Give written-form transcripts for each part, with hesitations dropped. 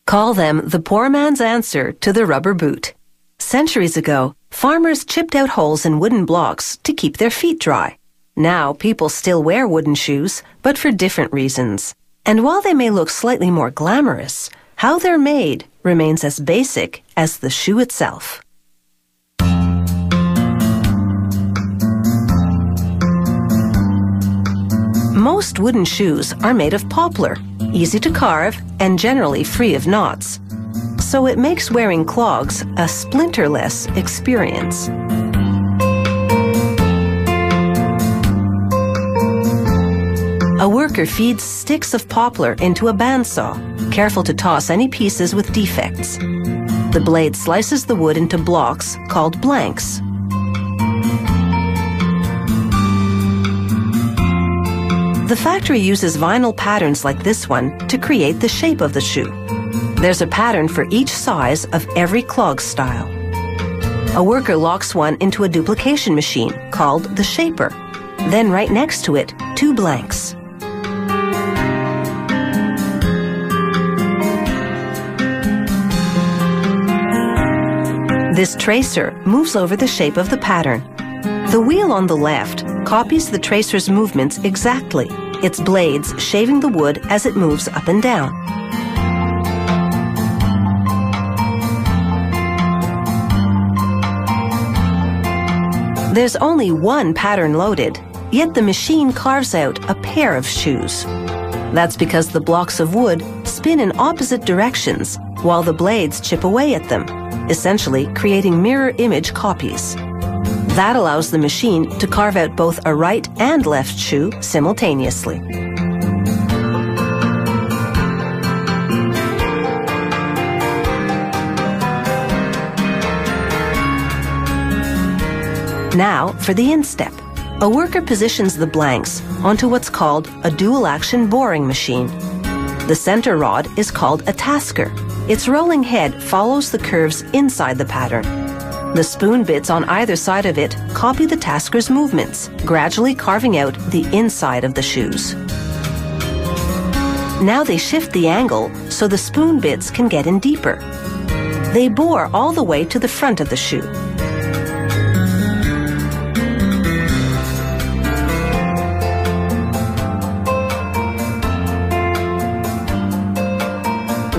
Call them the poor man's answer to the rubber boot. Centuries ago, farmers chipped out holes in wooden blocks to keep their feet dry. Now, people still wear wooden shoes, but for different reasons. And while they may look slightly more glamorous, how they're made remains as basic as the shoe itself. Most wooden shoes are made of poplar, easy to carve and generally free of knots. So it makes wearing clogs a splinterless experience. A worker feeds sticks of poplar into a bandsaw, careful to toss any pieces with defects. The blade slices the wood into blocks called blanks. The factory uses vinyl patterns like this one to create the shape of the shoe. There's a pattern for each size of every clog style. A worker locks one into a duplication machine called the shaper. Then right next to it, 2 blanks. This tracer moves over the shape of the pattern. The wheel on the left copies the tracer's movements exactly, its blades shaving the wood as it moves up and down. There's only one pattern loaded, yet the machine carves out a pair of shoes. That's because the blocks of wood spin in opposite directions while the blades chip away at them, essentially creating mirror image copies. That allows the machine to carve out both a right and left shoe simultaneously. Now for the instep. A worker positions the blanks onto what's called a dual-action boring machine. The center rod is called a tasker. Its rolling head follows the curves inside the pattern. The spoon bits on either side of it copy the tasker's movements, gradually carving out the inside of the shoes. Now they shift the angle so the spoon bits can get in deeper. They bore all the way to the front of the shoe.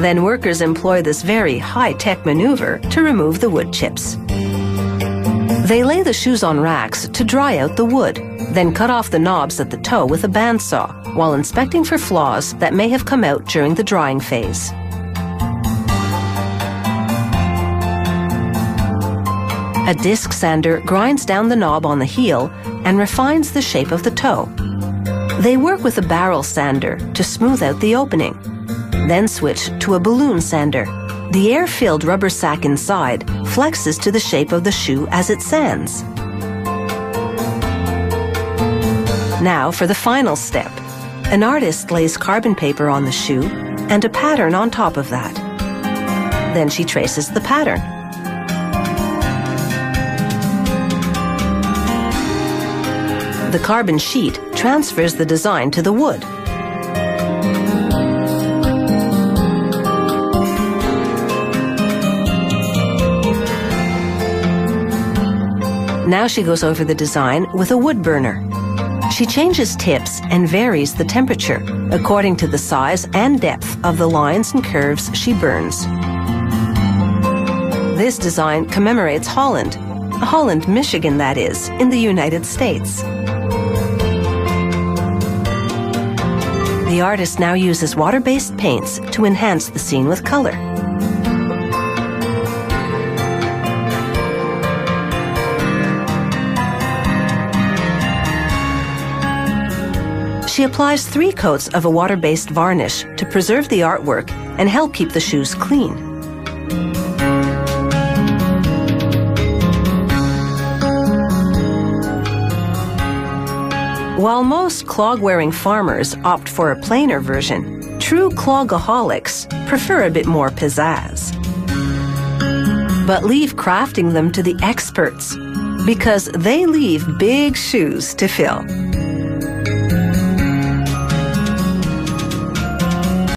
Then workers employ this very high-tech maneuver to remove the wood chips. They lay the shoes on racks to dry out the wood, then cut off the knobs at the toe with a bandsaw while inspecting for flaws that may have come out during the drying phase. A disc sander grinds down the knob on the heel and refines the shape of the toe. They work with a barrel sander to smooth out the opening, then switch to a balloon sander. The air-filled rubber sack inside flexes to the shape of the shoe as it sands. Now for the final step. An artist lays carbon paper on the shoe and a pattern on top of that. Then she traces the pattern. The carbon sheet transfers the design to the wood. Now she goes over the design with a wood burner. She changes tips and varies the temperature according to the size and depth of the lines and curves she burns. This design commemorates Holland, Michigan that is, in the United States. The artist now uses water-based paints to enhance the scene with color. She applies 3 coats of a water-based varnish to preserve the artwork and help keep the shoes clean. While most clog-wearing farmers opt for a plainer version, true clogaholics prefer a bit more pizzazz. But leave crafting them to the experts, because they leave big shoes to fill.